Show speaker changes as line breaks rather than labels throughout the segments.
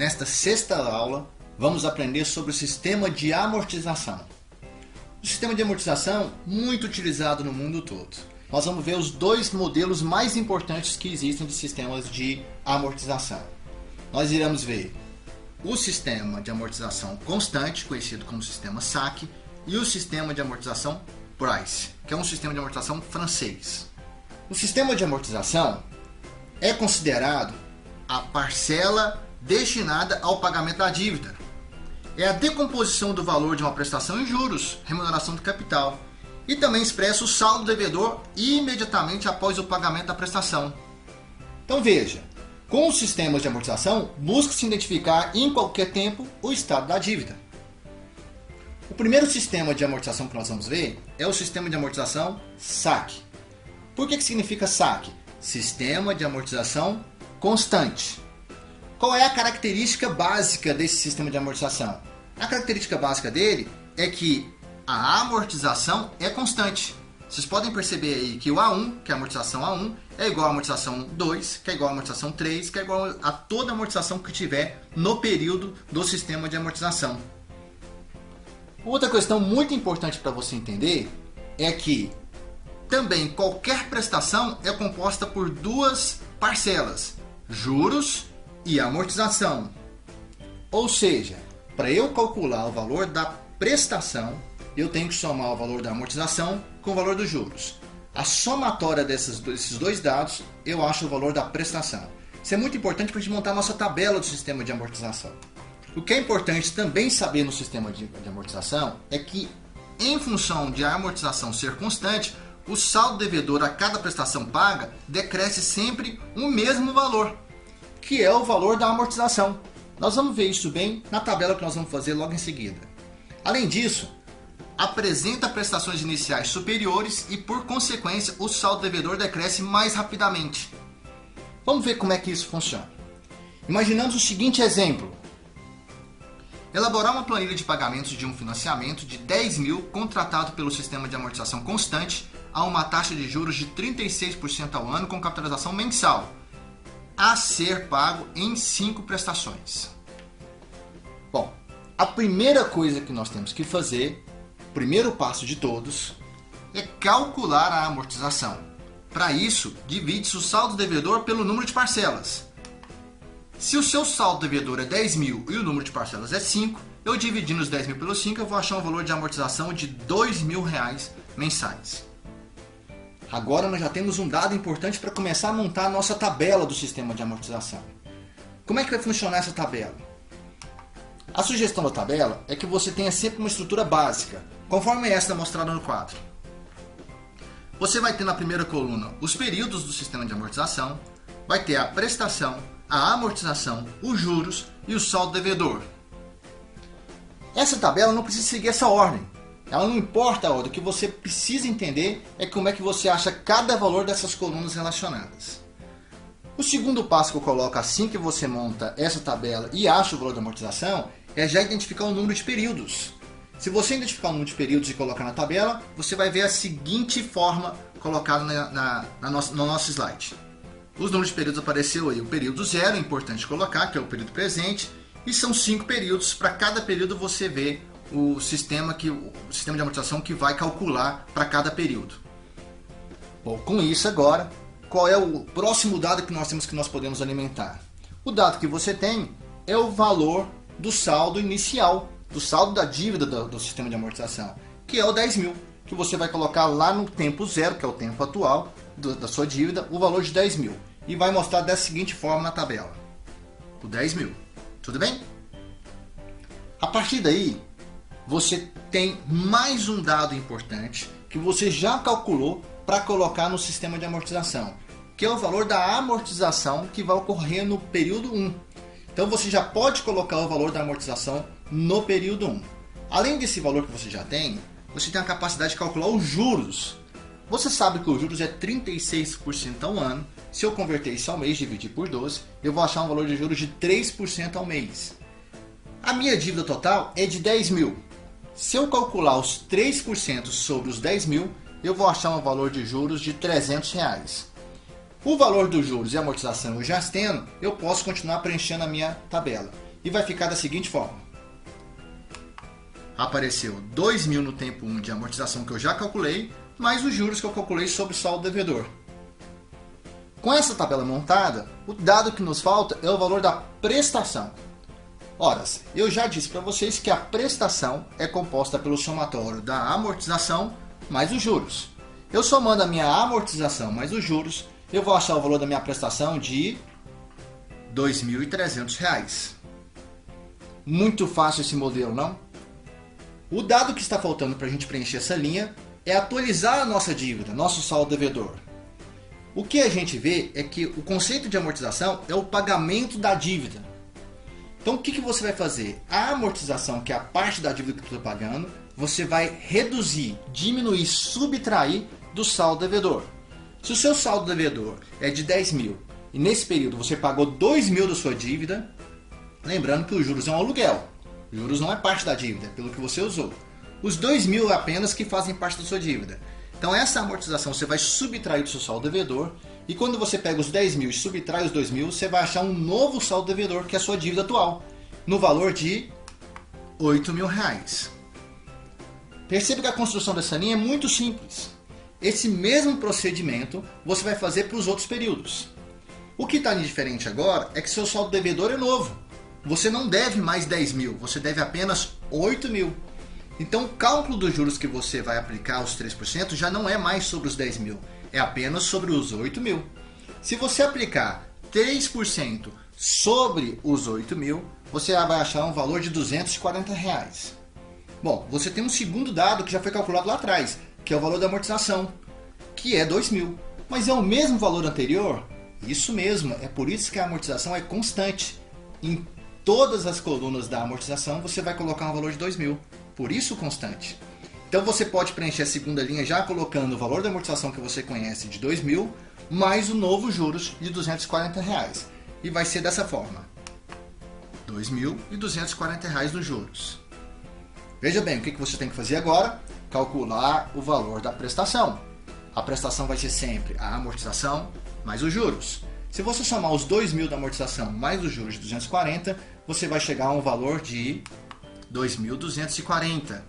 Nesta sexta aula, vamos aprender sobre o sistema de amortização. O sistema de amortização, muito utilizado no mundo todo. Nós vamos ver os dois modelos mais importantes que existem de sistemas de amortização. Nós iremos ver o sistema de amortização constante, conhecido como sistema SAC, e o sistema de amortização Price, que é um sistema de amortização francês. O sistema de amortização é considerado a parcela destinada ao pagamento da dívida. É a decomposição do valor de uma prestação em juros, remuneração do capital, e também expressa o saldo devedor imediatamente após o pagamento da prestação. Então veja, com os sistemas de amortização, busca-se identificar em qualquer tempo o estado da dívida. O primeiro sistema de amortização que nós vamos ver é o sistema de amortização SAC. Por que significa SAC? Sistema de amortização constante. Qual é a característica básica desse sistema de amortização? A característica básica dele é que a amortização é constante. Vocês podem perceber aí que o A1, que é a amortização A1, é igual à amortização 2, que é igual à amortização 3, que é igual a toda a amortização que tiver no período do sistema de amortização. Outra questão muito importante para você entender é que também qualquer prestação é composta por duas parcelas, juros e amortização. Ou seja, para eu calcular o valor da prestação, eu tenho que somar o valor da amortização com o valor dos juros. A somatória desses dois dados, eu acho o valor da prestação. Isso é muito importante para a gente montar a nossa tabela do sistema de amortização. O que é importante também saber no sistema de amortização é que, em função de a amortização ser constante, o saldo devedor a cada prestação paga decresce sempre o mesmo valor, que é o valor da amortização. Nós vamos ver isso bem na tabela que nós vamos fazer logo em seguida. Além disso, apresenta prestações iniciais superiores e, por consequência, o saldo devedor decresce mais rapidamente. Vamos ver como é que isso funciona. Imaginamos o seguinte exemplo. Elaborar uma planilha de pagamentos de um financiamento de 10 mil contratado pelo sistema de amortização constante a uma taxa de juros de 36% ao ano com capitalização mensal, a ser pago em 5 prestações. Bom, a primeira coisa que nós temos que fazer, o primeiro passo de todos, é calcular a amortização. Para isso, divide-se o saldo devedor pelo número de parcelas. Se o seu saldo devedor é 10 mil e o número de parcelas é 5, eu dividindo os 10 mil pelo 5, eu vou achar um valor de amortização de R$2.000 mensais. Agora nós já temos um dado importante para começar a montar a nossa tabela do sistema de amortização. Como é que vai funcionar essa tabela? A sugestão da tabela é que você tenha sempre uma estrutura básica, conforme esta mostrada no quadro. Você vai ter na primeira coluna os períodos do sistema de amortização, vai ter a prestação, a amortização, os juros e o saldo devedor. Essa tabela não precisa seguir essa ordem. Ela não importa a ordem, o que você precisa entender é como é que você acha cada valor dessas colunas relacionadas. O segundo passo que eu coloco assim que você monta essa tabela e acha o valor da amortização é já identificar o número de períodos. Se você identificar o número de períodos e colocar na tabela, você vai ver a seguinte forma colocada no nosso slide. Os números de períodos apareceu aí. O período 0 é importante colocar, que é o período presente, e são 5 períodos. Para cada período você vê o sistema de amortização que vai calcular para cada período. Bom, com isso agora, qual é o próximo dado que nós podemos alimentar? O dado que você tem é o valor do saldo inicial, do saldo da dívida do sistema de amortização, que é o 10 mil, que você vai colocar lá no tempo 0, que é o tempo atual da sua dívida, o valor de 10 mil. E vai mostrar da seguinte forma na tabela. O 10 mil. Tudo bem? A partir daí, você tem mais um dado importante que você já calculou para colocar no sistema de amortização, que é o valor da amortização que vai ocorrer no período 1. Então você já pode colocar o valor da amortização no período 1. Além desse valor que você já tem, você tem a capacidade de calcular os juros. Você sabe que os juros é 36% ao ano. Se eu converter isso ao mês, dividir por 12, eu vou achar um valor de juros de 3% ao mês. A minha dívida total é de 10 mil. Se eu calcular os 3% sobre os 10 mil, eu vou achar um valor de juros de R$300. O valor dos juros e amortização eu já tendo, eu posso continuar preenchendo a minha tabela. e vai ficar da seguinte forma. Apareceu 2.000 no tempo 1 de amortização que eu já calculei, mais os juros que eu calculei sobre o saldo devedor. Com essa tabela montada, o dado que nos falta é o valor da prestação. Ora, eu já disse para vocês que a prestação é composta pelo somatório da amortização mais os juros. Eu somando a minha amortização mais os juros, eu vou achar o valor da minha prestação de R$ 2.300. Muito fácil esse modelo, não? O dado que está faltando para a gente preencher essa linha é atualizar a nossa dívida, nosso saldo devedor. O que a gente vê é que o conceito de amortização é o pagamento da dívida. Então o que você vai fazer? A amortização, que é a parte da dívida que eu estou pagando, você vai reduzir, diminuir, subtrair do saldo devedor. Se o seu saldo devedor é de 10.000 e nesse período você pagou 2.000 da sua dívida, lembrando que os juros é um aluguel. Os juros não é parte da dívida, é pelo que você usou. Os 2.000 apenas que fazem parte da sua dívida. Então essa amortização você vai subtrair do seu saldo devedor e quando você pega os 10.000 e subtrai os 2.000, você vai achar um novo saldo devedor, que é a sua dívida atual, no valor de R$ 8.000. Perceba que a construção dessa linha é muito simples. Esse mesmo procedimento você vai fazer para os outros períodos. O que está diferente agora é que seu saldo devedor é novo. Você não deve mais 10.000, você deve apenas 8.000. Então o cálculo dos juros que você vai aplicar, os 3%, já não é mais sobre os 10.000, é apenas sobre os 8.000. Se você aplicar 3% sobre os 8.000, você vai achar um valor de R$ 240. Bom, você tem um segundo dado que já foi calculado lá atrás, que é o valor da amortização, que é 2.000. Mas é o mesmo valor anterior? Isso mesmo, é por isso que a amortização é constante. Em todas as colunas da amortização você vai colocar um valor de 2.000, por isso constante. Então você pode preencher a segunda linha já colocando o valor da amortização que você conhece de 2.000, mais o novo juros de R$ 240. E vai ser dessa forma. R$ 2.240 nos juros. Veja bem, o que você tem que fazer agora? Calcular o valor da prestação. A prestação vai ser sempre a amortização mais os juros. Se você somar os 2.000 da amortização mais os juros de 240, você vai chegar a um valor de 2.240.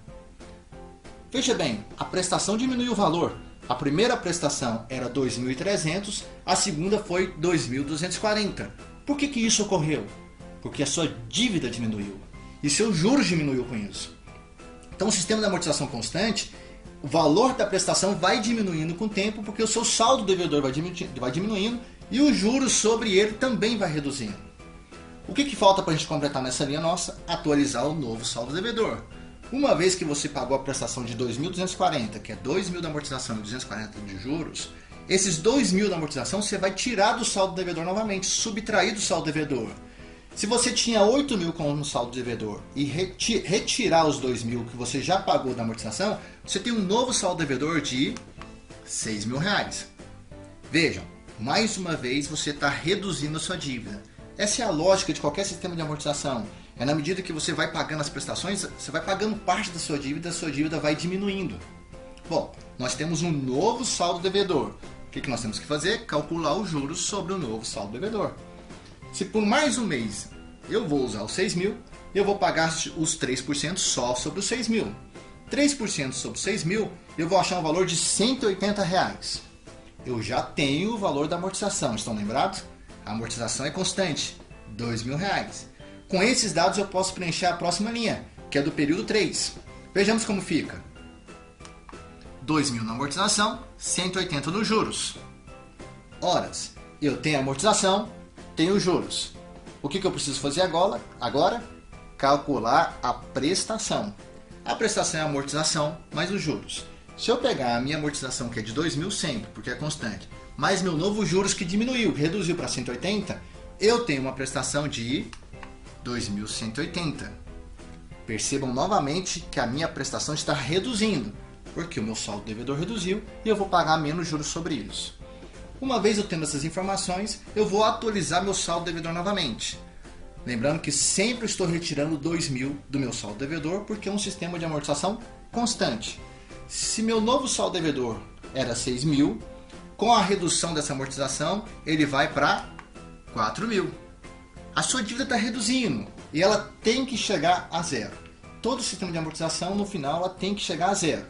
Veja bem, a prestação diminuiu o valor. A primeira prestação era 2.300, a segunda foi 2.240. Por que isso ocorreu? Porque a sua dívida diminuiu e seus juros diminuiu com isso. Então o sistema de amortização constante, o valor da prestação vai diminuindo com o tempo porque o seu saldo devedor vai diminuindo e os juros sobre ele também vai reduzindo. O que falta para a gente completar nessa linha nossa? Atualizar o novo saldo devedor. Uma vez que você pagou a prestação de 2.240, que é 2.000 da amortização e 240 de juros, esses 2.000 da amortização você vai tirar do saldo devedor novamente, subtrair do saldo devedor. Se você tinha 8.000 como saldo devedor e retirar os 2.000 que você já pagou da amortização, você tem um novo saldo devedor de R$ 6.000. Vejam, mais uma vez você está reduzindo a sua dívida. Essa é a lógica de qualquer sistema de amortização. É na medida que você vai pagando as prestações, você vai pagando parte da sua dívida, a sua dívida vai diminuindo. Bom, nós temos um novo saldo devedor. O que nós temos que fazer? Calcular os juros sobre o novo saldo devedor. Se por mais um mês eu vou usar os 6.000, eu vou pagar os 3% só sobre os 6.000. 3% sobre 6.000, eu vou achar um valor de R$ 180. Eu já tenho o valor da amortização, estão lembrados? A amortização é constante, R$ 2.000. Com esses dados eu posso preencher a próxima linha, que é do período 3. Vejamos como fica. 2.000 na amortização, 180 nos juros. Horas, eu tenho a amortização, tenho os juros. O que eu preciso fazer agora? Calcular a prestação. A prestação é a amortização mais os juros. Se eu pegar a minha amortização, que é de 2.000 sempre, porque é constante, mais meu novo juros que diminuiu, reduziu para 180, eu tenho uma prestação de 2.180. Percebam novamente que a minha prestação está reduzindo, porque o meu saldo devedor reduziu e eu vou pagar menos juros sobre isso. Uma vez eu tendo essas informações, eu vou atualizar meu saldo devedor novamente. Lembrando que sempre estou retirando 2.000 do meu saldo devedor, porque é um sistema de amortização constante. Se meu novo saldo devedor era 6.000, com a redução dessa amortização, ele vai para 4.000. A sua dívida está reduzindo e ela tem que chegar a zero. Todo sistema de amortização, no final, ela tem que chegar a zero.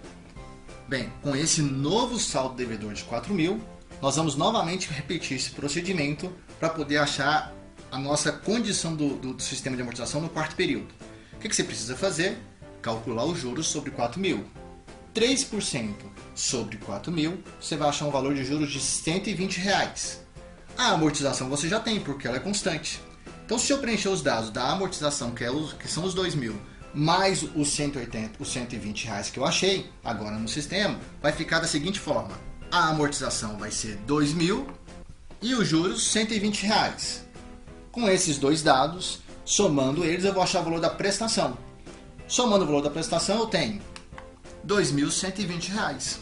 Bem, com esse novo saldo devedor de 4.000, nós vamos novamente repetir esse procedimento para poder achar a nossa condição do sistema de amortização no quarto período. O que você precisa fazer? Calcular os juros sobre 4.000. 3% sobre 4.000, você vai achar um valor de juros de R$ 120. A amortização você já tem, porque ela é constante. Então, se eu preencher os dados da amortização, que são os 2.000, mais os 180, os 120 reais que eu achei agora no sistema, vai ficar da seguinte forma: a amortização vai ser 2.000 e os juros 120 reais. Com esses dois dados, somando eles, eu vou achar o valor da prestação. Somando o valor da prestação, eu tenho R$ 2.120.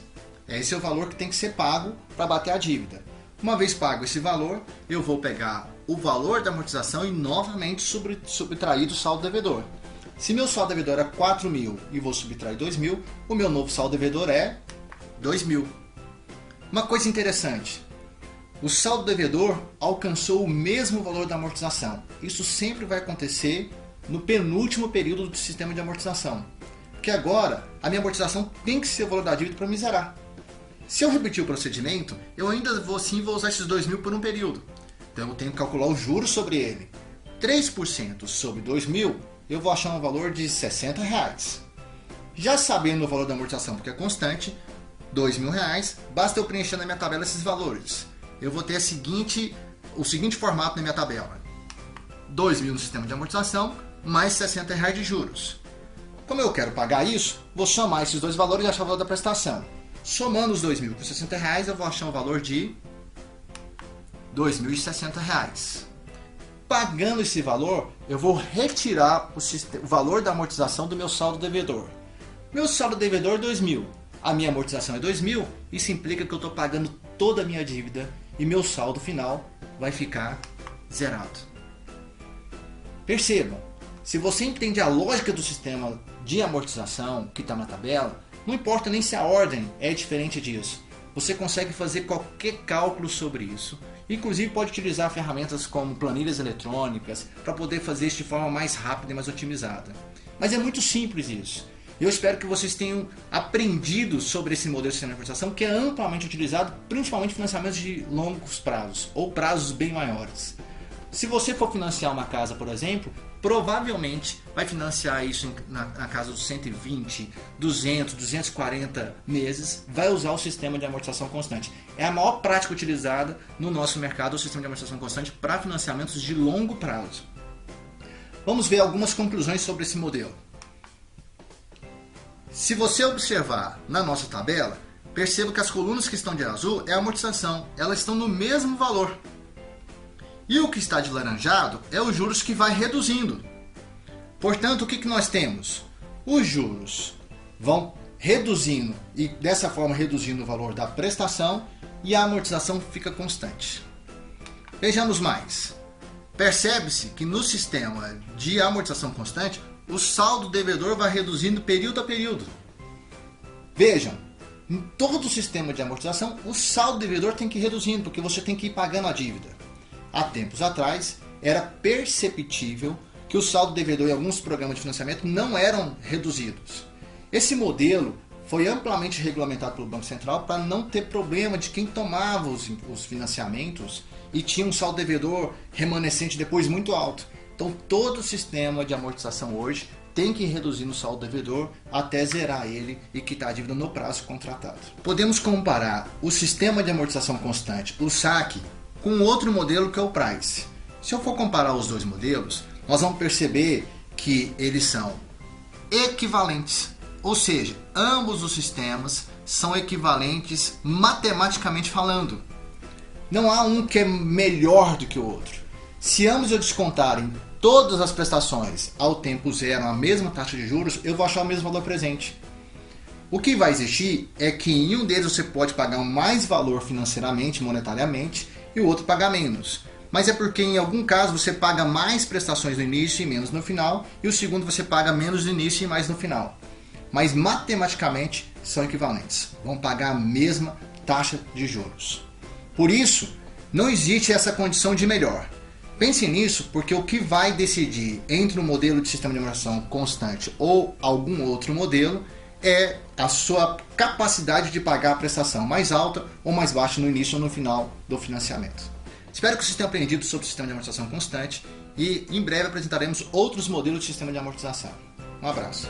Esse é o valor que tem que ser pago para bater a dívida. Uma vez pago esse valor, eu vou pegar o valor da amortização e novamente subtrair do saldo devedor. Se meu saldo devedor é 4.000 e vou subtrair 2.000, o meu novo saldo devedor é 2.000. Uma coisa interessante, o saldo devedor alcançou o mesmo valor da amortização. Isso sempre vai acontecer no penúltimo período do sistema de amortização. Porque agora a minha amortização tem que ser o valor da dívida para me zerar. Se eu repetir o procedimento, eu ainda vou usar esses 2.000 por um período. Então eu tenho que calcular os juros sobre ele. 3% sobre 2.000, eu vou achar um valor de R$ 60. Já sabendo o valor da amortização, porque é constante, R$ 2.000, basta eu preencher na minha tabela esses valores. Eu vou ter o seguinte formato na minha tabela: 2.000 no sistema de amortização, mais R$ 60 de juros. Como eu quero pagar isso, vou somar esses dois valores e achar o valor da prestação. Somando os 2.000 com R$ 60, eu vou achar um valor de R$ 2.060. Pagando esse valor, eu vou retirar o valor da amortização do meu saldo devedor. Meu saldo devedor é 2.000, a minha amortização é 2.000, isso implica que eu estou pagando toda a minha dívida e meu saldo final vai ficar zerado. Percebam, se você entende a lógica do sistema de amortização que está na tabela, não importa nem se a ordem é diferente disso. Você consegue fazer qualquer cálculo sobre isso. Inclusive pode utilizar ferramentas como planilhas eletrônicas para poder fazer isso de forma mais rápida e mais otimizada. Mas é muito simples isso. Eu espero que vocês tenham aprendido sobre esse modelo de sistema de amortização, que é amplamente utilizado principalmente em financiamentos de longos prazos ou prazos bem maiores. Se você for financiar uma casa, por exemplo, provavelmente vai financiar isso na casa dos 120, 200, 240 meses, vai usar o sistema de amortização constante. É a maior prática utilizada no nosso mercado, o sistema de amortização constante para financiamentos de longo prazo. Vamos ver algumas conclusões sobre esse modelo. Se você observar na nossa tabela, perceba que as colunas que estão de azul é a amortização, elas estão no mesmo valor. E o que está de laranjado é os juros que vai reduzindo. Portanto, o que nós temos? Os juros vão reduzindo e dessa forma reduzindo o valor da prestação e a amortização fica constante. Vejamos mais. Percebe-se que no sistema de amortização constante, o saldo devedor vai reduzindo período a período. Vejam, em todo o sistema de amortização, o saldo devedor tem que ir reduzindo, porque você tem que ir pagando a dívida. Há tempos atrás, era perceptível que o saldo devedor em alguns programas de financiamento não eram reduzidos. Esse modelo foi amplamente regulamentado pelo Banco Central para não ter problema de quem tomava os financiamentos e tinha um saldo devedor remanescente depois muito alto. Então todo o sistema de amortização hoje tem que reduzir no saldo devedor até zerar ele e quitar a dívida no prazo contratado. Podemos comparar o sistema de amortização constante, o SAC, com outro modelo que é o Price. Se eu for comparar os dois modelos, nós vamos perceber que eles são equivalentes, ou seja, ambos os sistemas são equivalentes matematicamente falando. Não há um que é melhor do que o outro. Se ambos eu descontarem todas as prestações ao tempo zero, a mesma taxa de juros, eu vou achar o mesmo valor presente. O que vai existir é que em um deles você pode pagar mais valor financeiramente, monetariamente, e o outro pagar menos. Mas é porque em algum caso você paga mais prestações no início e menos no final, e o segundo você paga menos no início e mais no final. Mas matematicamente são equivalentes, vão pagar a mesma taxa de juros. Por isso, não existe essa condição de melhor. Pense nisso, porque o que vai decidir entre um modelo de sistema de amortização constante ou algum outro modelo é a sua capacidade de pagar a prestação mais alta ou mais baixa no início ou no final do financiamento. Espero que vocês tenham aprendido sobre o sistema de amortização constante e em breve apresentaremos outros modelos de sistema de amortização. Um abraço.